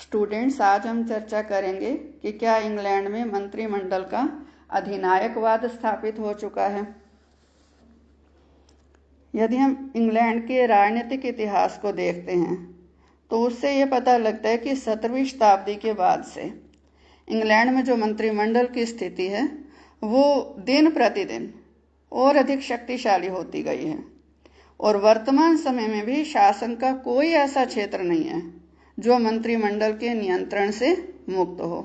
Students, आज हम चर्चा करेंगे कि क्या इंग्लैंड में मंत्रिमंडल का अधिनायकवाद स्थापित हो चुका है। यदि हम इंग्लैंड के राजनीतिक इतिहास को देखते हैं तो उससे ये पता लगता है कि 17वीं शताब्दी के बाद से इंग्लैंड में जो मंत्रिमंडल की स्थिति है वो दिन प्रतिदिन और अधिक शक्तिशाली होती गई है और वर्तमान समय में भी शासन का कोई ऐसा क्षेत्र नहीं है जो मंत्रिमंडल के नियंत्रण से मुक्त हो।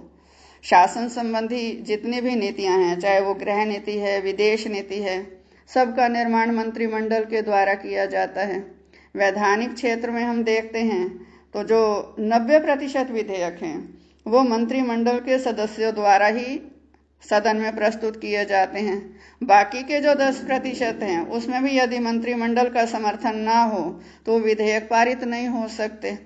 शासन संबंधी जितनी भी नीतियां हैं, चाहे वो गृह नीति है, विदेश नीति है, सबका निर्माण मंत्रिमंडल के द्वारा किया जाता है। वैधानिक क्षेत्र में हम देखते हैं तो जो 90% विधेयक हैं वो मंत्रिमंडल के सदस्यों द्वारा ही सदन में प्रस्तुत किए जाते हैं। बाकी के जो 10% हैं उसमें भी यदि मंत्रिमंडल का समर्थन ना हो तो विधेयक पारित नहीं हो सकते।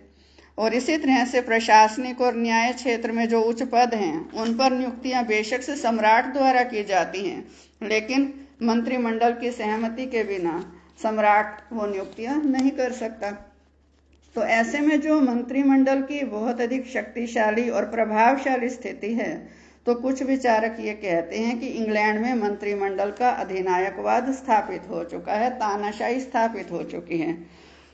और इसी तरह से प्रशासनिक और न्याय क्षेत्र में जो उच्च पद हैं उन पर नियुक्तियां बेशक से सम्राट द्वारा की जाती हैं, लेकिन मंत्रिमंडल की सहमति के बिना सम्राट वो नियुक्तियां नहीं कर सकता। तो ऐसे में जो मंत्रिमंडल की बहुत अधिक शक्तिशाली और प्रभावशाली स्थिति है, तो कुछ विचारक ये कहते हैं कि इंग्लैंड में मंत्रिमंडल का अधिनायकवाद स्थापित हो चुका है, तानाशाही स्थापित हो चुकी है।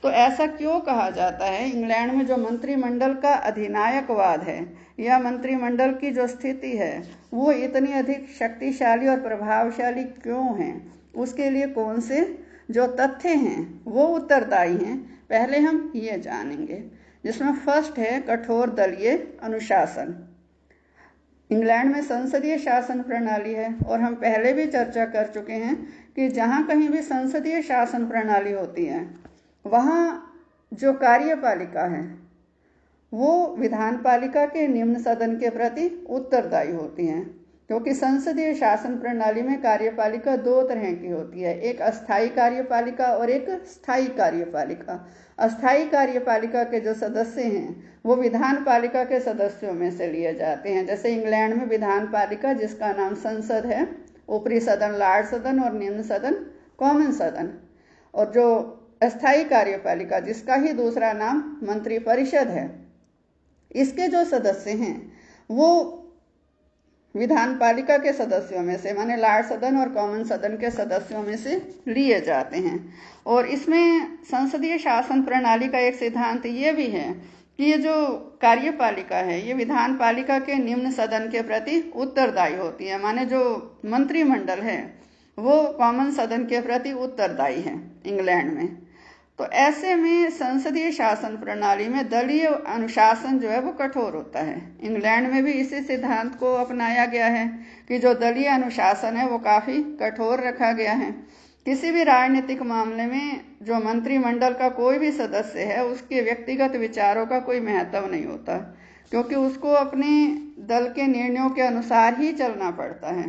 तो ऐसा क्यों कहा जाता है? इंग्लैंड में जो मंत्रिमंडल का अधिनायकवाद है या मंत्रिमंडल की जो स्थिति है वो इतनी अधिक शक्तिशाली और प्रभावशाली क्यों है? उसके लिए कौन से जो तथ्य हैं वो उत्तरदायी हैं, पहले हम ये जानेंगे। जिसमें फर्स्ट है कठोर दलीय अनुशासन। इंग्लैंड में संसदीय शासन प्रणाली है और हम पहले भी चर्चा कर चुके हैं कि जहां कहीं भी संसदीय शासन प्रणाली होती है वहां जो कार्यपालिका है वो विधानपालिका के निम्न सदन के प्रति उत्तरदायी होती हैं, क्योंकि संसदीय शासन प्रणाली में कार्यपालिका दो तरह की होती है, एक अस्थायी कार्यपालिका और एक स्थायी कार्यपालिका। अस्थायी कार्यपालिका के जो सदस्य हैं वो विधानपालिका के सदस्यों में से लिए जाते हैं। जैसे इंग्लैंड में विधानपालिका जिसका नाम संसद है, ऊपरी सदन लॉर्ड सदन और निम्न सदन कॉमन सदन, और जो अस्थायी कार्यपालिका जिसका ही दूसरा नाम मंत्री परिषद है, इसके जो सदस्य हैं वो विधानपालिका के सदस्यों में से, माने लॉर्ड सदन और कॉमन सदन के सदस्यों में से लिए जाते हैं। और इसमें संसदीय शासन प्रणाली का एक सिद्धांत ये भी है कि ये जो कार्यपालिका है ये विधानपालिका के निम्न सदन के प्रति उत्तरदायी होती है, माने जो मंत्रिमंडल है वो कॉमन सदन के प्रति उत्तरदायी है इंग्लैंड में। तो ऐसे में संसदीय शासन प्रणाली में दलीय अनुशासन जो है वो कठोर होता है। इंग्लैंड में भी इसी सिद्धांत को अपनाया गया है कि जो दलीय अनुशासन है वो काफी कठोर रखा गया है। किसी भी राजनीतिक मामले में जो मंत्रिमंडल का कोई भी सदस्य है उसके व्यक्तिगत विचारों का कोई महत्व नहीं होता, क्योंकि उसको अपने दल के निर्णयों के अनुसार ही चलना पड़ता है।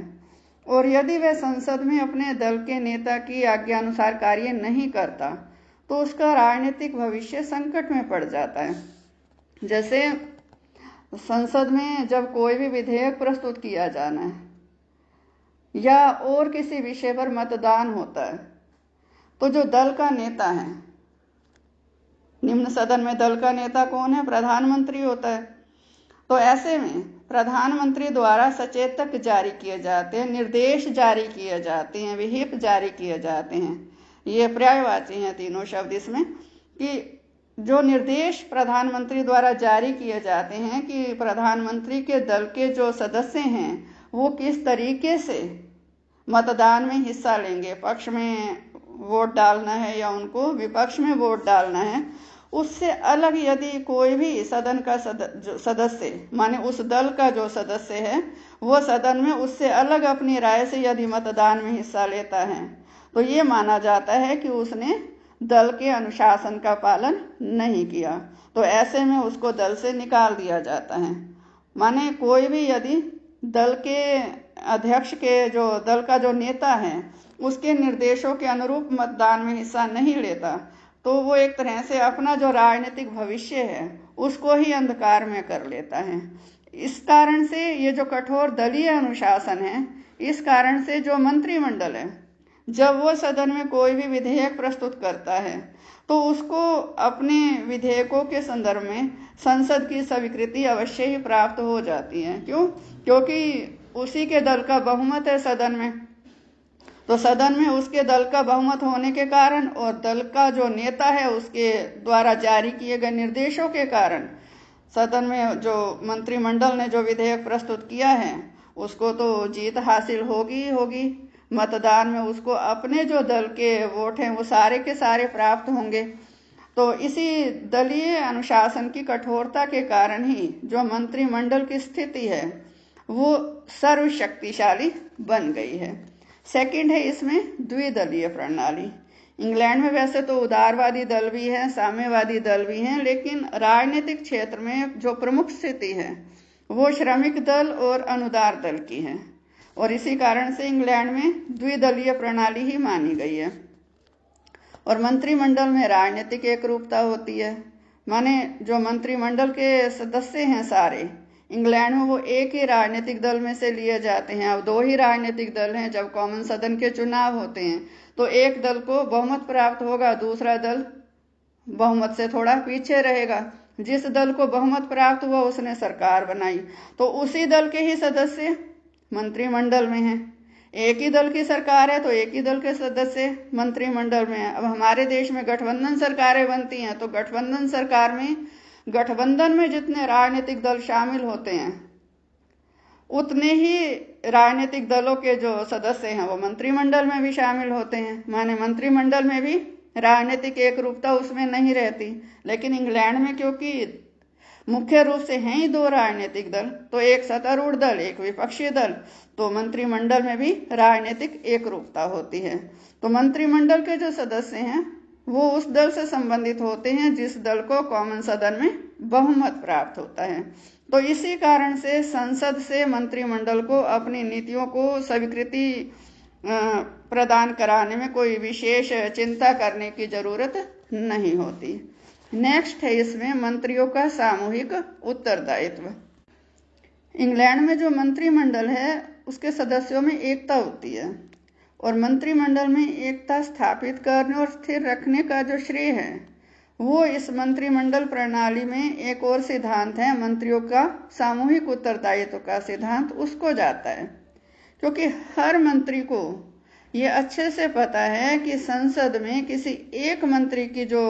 और यदि वह संसद में अपने दल के नेता की आज्ञा अनुसार कार्य नहीं करता तो उसका राजनीतिक भविष्य संकट में पड़ जाता है। जैसे संसद में जब कोई भी विधेयक प्रस्तुत किया जाना है या और किसी विषय पर मतदान होता है तो जो दल का नेता है, निम्न सदन में दल का नेता कौन है? प्रधानमंत्री होता है। तो ऐसे में प्रधानमंत्री द्वारा सचेतक जारी किए जाते हैं, निर्देश जारी किए जाते हैं, विहिप जारी किए जाते हैं। ये पर्यायवाची हैं तीनों शब्द इसमें, कि जो निर्देश प्रधानमंत्री द्वारा जारी किए जाते हैं कि प्रधानमंत्री के दल के जो सदस्य हैं वो किस तरीके से मतदान में हिस्सा लेंगे, पक्ष में वोट डालना है या उनको विपक्ष में वोट डालना है, उससे अलग यदि कोई भी सदन का सदस्य माने उस दल का जो सदस्य है वो सदन में उससे अलग अपनी राय से यदि मतदान में हिस्सा लेता है तो ये माना जाता है कि उसने दल के अनुशासन का पालन नहीं किया। तो ऐसे में उसको दल से निकाल दिया जाता है। माने कोई भी यदि दल के अध्यक्ष के जो दल का जो नेता है उसके निर्देशों के अनुरूप मतदान में हिस्सा नहीं लेता तो वो एक तरह से अपना जो राजनीतिक भविष्य है उसको ही अंधकार में कर लेता है। इस कारण से ये जो कठोर दलीय अनुशासन है, इस कारण से जो मंत्रिमंडल है जब वो सदन में कोई भी विधेयक प्रस्तुत करता है तो उसको अपने विधेयकों के संदर्भ में संसद की स्वीकृति अवश्य ही प्राप्त हो जाती है। क्यों? क्योंकि उसी के दल का बहुमत है सदन में। तो सदन में उसके दल का बहुमत होने के कारण और दल का जो नेता है उसके द्वारा जारी किए गए निर्देशों के कारण सदन में जो मंत्रिमंडल ने जो विधेयक प्रस्तुत किया है उसको तो जीत हासिल होगी ही होगी। मतदान में उसको अपने जो दल के वोट हैं वो सारे के सारे प्राप्त होंगे। तो इसी दलीय अनुशासन की कठोरता के कारण ही जो मंत्रिमंडल की स्थिति है वो सर्वशक्तिशाली बन गई है। सेकंड है इसमें द्विदलीय प्रणाली। इंग्लैंड में वैसे तो उदारवादी दल भी है, साम्यवादी दल भी हैं, लेकिन राजनीतिक क्षेत्र में जो प्रमुख स्थिति है वो श्रमिक दल और अनुदार दल की है और इसी कारण से इंग्लैंड में द्विदलीय प्रणाली ही मानी गई है। और मंत्रिमंडल में राजनीतिक एकरूपता होती है, माने जो मंत्रिमंडल के सदस्य हैं सारे इंग्लैंड में वो एक ही राजनीतिक दल में से लिए जाते हैं। अब 2 ही राजनीतिक दल हैं। जब कॉमन सदन के चुनाव होते हैं तो एक दल को बहुमत प्राप्त होगा, दूसरा दल बहुमत से थोड़ा पीछे रहेगा। जिस दल को बहुमत प्राप्त हुआ उसने सरकार बनाई, तो उसी दल के ही सदस्य मंत्रिमंडल में हैं। एक ही दल की सरकार है तो एक ही दल के सदस्य मंत्रिमंडल में है। अब हमारे देश में गठबंधन सरकारें बनती हैं तो गठबंधन सरकार में गठबंधन में जितने राजनीतिक दल शामिल होते हैं उतने ही राजनीतिक दलों के जो सदस्य हैं वो मंत्रिमंडल में भी शामिल होते हैं। माने मंत्रिमंडल में भी राजनीतिक एकरूपता उसमें नहीं रहती। लेकिन इंग्लैंड में क्योंकि मुख्य रूप से हैं ही 2 राजनीतिक दल, तो एक सत्तारूढ़ दल एक विपक्षी दल, तो मंत्रिमंडल में भी राजनीतिक एकरूपता होती है। तो मंत्रिमंडल के जो सदस्य हैं वो उस दल से संबंधित होते हैं जिस दल को कॉमन सदन में बहुमत प्राप्त होता है। तो इसी कारण से संसद से मंत्रिमंडल को अपनी नीतियों को स्वीकृति प्रदान कराने में कोई विशेष चिंता करने की जरूरत नहीं होती। नेक्स्ट है इसमें मंत्रियों का सामूहिक उत्तरदायित्व। इंग्लैंड में जो मंत्रिमंडल है उसके सदस्यों में एकता होती है और मंत्रिमंडल में एकता स्थापित करने और स्थिर रखने का जो श्रेय है वो इस मंत्रिमंडल प्रणाली में एक और सिद्धांत है, मंत्रियों का सामूहिक उत्तरदायित्व का सिद्धांत, उसको जाता है। क्योंकि हर मंत्री को ये अच्छे से पता है कि संसद में किसी एक मंत्री की जो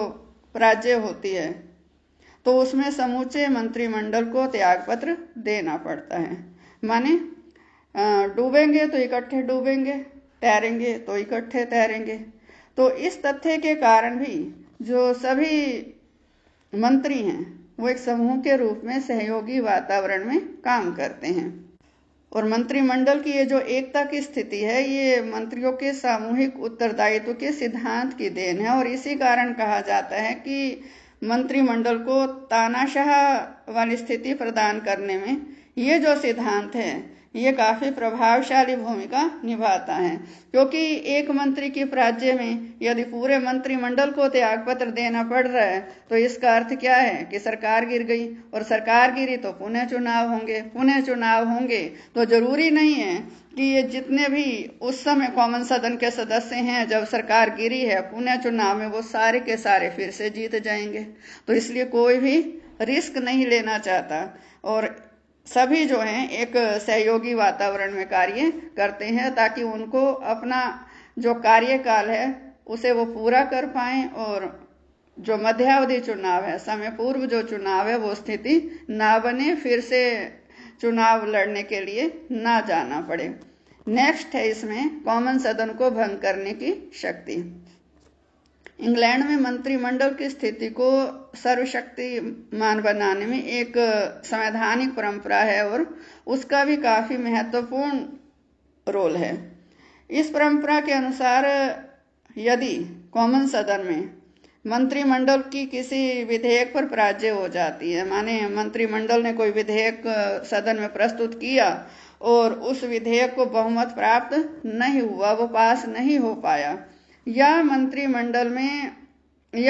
राज्य होती है तो उसमें समूचे मंत्रिमंडल को त्यागपत्र देना पड़ता है। माने डूबेंगे तो इकट्ठे डूबेंगे, तैरेंगे तो इकट्ठे तैरेंगे। तो इस तथ्य के कारण भी जो सभी मंत्री हैं वो एक समूह के रूप में सहयोगी वातावरण में काम करते हैं। और मंत्रिमंडल की ये जो एकता की स्थिति है ये मंत्रियों के सामूहिक उत्तरदायित्व के सिद्धांत की देन है और इसी कारण कहा जाता है कि मंत्रिमंडल को तानाशाह वाली स्थिति प्रदान करने में ये जो सिद्धांत है ये काफी प्रभावशाली भूमिका निभाता है। क्योंकि एक मंत्री की राज्य में यदि पूरे मंत्रिमंडल को त्यागपत्र देना पड़ रहा है तो इसका अर्थ क्या है कि सरकार गिर गई, और सरकार गिरी तो पुनः चुनाव होंगे तो जरूरी नहीं है कि ये जितने भी उस समय कॉमन सदन के सदस्य हैं जब सरकार गिरी है पुनः चुनाव में वो सारे के सारे फिर से जीत जाएंगे। तो इसलिए कोई भी रिस्क नहीं लेना चाहता और सभी जो हैं एक सहयोगी वातावरण में कार्य करते हैं ताकि उनको अपना जो कार्यकाल है उसे वो पूरा कर पाएं और जो मध्यावधि चुनाव है, समय पूर्व जो चुनाव है वो स्थिति ना बने, फिर से चुनाव लड़ने के लिए ना जाना पड़े। नेक्स्ट है इसमें कॉमन सदन को भंग करने की शक्ति। इंग्लैंड में मंत्रिमंडल की स्थिति को सर्वशक्तिमान बनाने में एक संवैधानिक परंपरा है और उसका भी काफी महत्वपूर्ण रोल है। इस परंपरा के अनुसार यदि कॉमन सदन में मंत्रिमंडल की किसी विधेयक पर पराजय हो जाती है, माने मंत्रिमंडल ने कोई विधेयक सदन में प्रस्तुत किया और उस विधेयक को बहुमत प्राप्त नहीं हुआ, वो पास नहीं हो पाया, या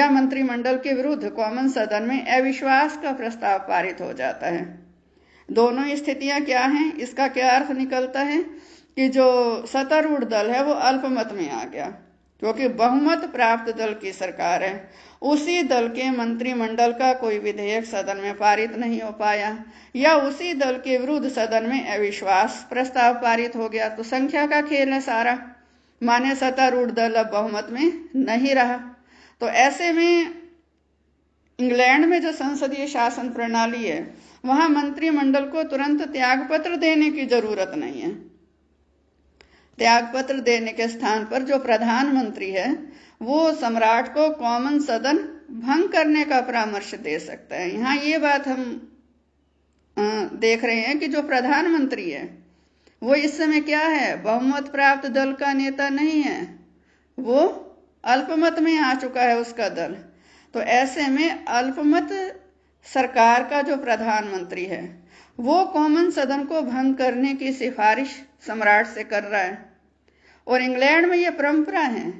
मंत्रिमंडल के विरुद्ध कॉमन सदन में अविश्वास का प्रस्ताव पारित हो जाता है। दोनों स्थितियां क्या हैं, इसका क्या अर्थ निकलता है कि जो सत्तारूढ़ दल है वो अल्पमत में आ गया क्योंकि बहुमत प्राप्त दल की सरकार है। उसी दल के मंत्रिमंडल का कोई विधेयक सदन में पारित नहीं हो पाया या उसी दल के विरुद्ध सदन में अविश्वास प्रस्ताव पारित हो गया, तो संख्या का खेल है सारा। माने सत्तारूढ़ दल अब बहुमत में नहीं रहा। तो ऐसे में इंग्लैंड में जो संसदीय शासन प्रणाली है, वहां मंत्रिमंडल को तुरंत त्यागपत्र देने की जरूरत नहीं है। त्यागपत्र देने के स्थान पर जो प्रधानमंत्री है वो सम्राट को कॉमन सदन भंग करने का परामर्श दे सकता है। यहाँ ये बात हम देख रहे हैं कि जो प्रधानमंत्री है वो इस समय क्या है, बहुमत प्राप्त दल का नेता नहीं है, वो अल्पमत में आ चुका है उसका दल। तो ऐसे में अल्पमत सरकार का जो प्रधानमंत्री है वो कॉमन सदन को भंग करने की सिफारिश सम्राट से कर रहा है। और इंग्लैंड में ये परंपरा है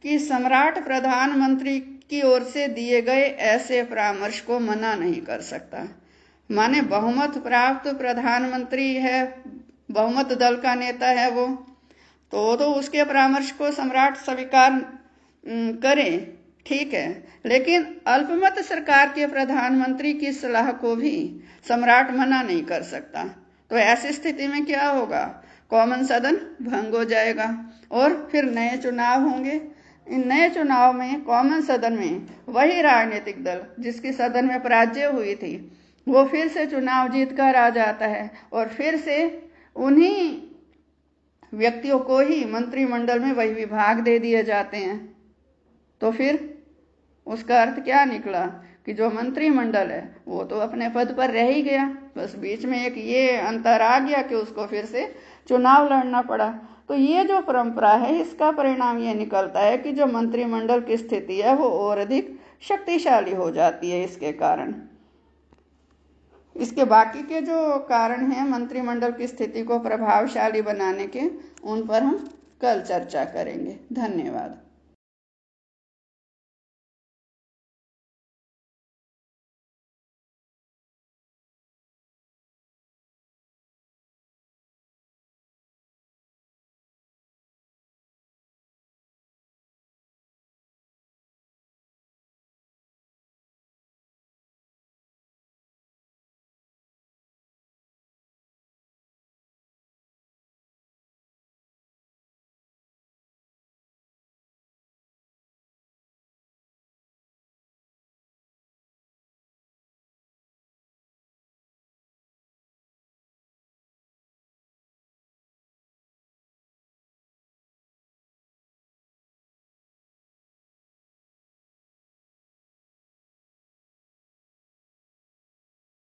कि सम्राट प्रधानमंत्री की ओर से दिए गए ऐसे परामर्श को मना नहीं कर सकता। माने बहुमत प्राप्त प्रधानमंत्री है, बहुमत दल का नेता है वो, तो उसके परामर्श को सम्राट स्वीकार करे, ठीक है, लेकिन अल्पमत सरकार के प्रधानमंत्री की सलाह को भी सम्राट मना नहीं कर सकता। तो ऐसी स्थिति में क्या होगा, कॉमन सदन भंग हो जाएगा और फिर नए चुनाव होंगे। इन नए चुनाव में कॉमन सदन में वही राजनीतिक दल जिसकी सदन में पराजय हुई थी वो फिर से चुनाव जीतकर आ जाता है और फिर से उन्हीं व्यक्तियों को ही मंत्रिमंडल में वही विभाग दे दिए जाते हैं। तो फिर उसका अर्थ क्या निकला कि जो मंत्रिमंडल है वो तो अपने पद पर रह ही गया, बस बीच में एक ये अंतर आ गया कि उसको फिर से चुनाव लड़ना पड़ा। तो ये जो परंपरा है इसका परिणाम ये निकलता है कि जो मंत्रिमंडल की स्थिति है वो और अधिक शक्तिशाली हो जाती है। इसके कारण इसके बाकी के जो कारण हैं मंत्रिमंडल की स्थिति को प्रभावशाली बनाने के, उन पर हम कल चर्चा करेंगे। धन्यवाद।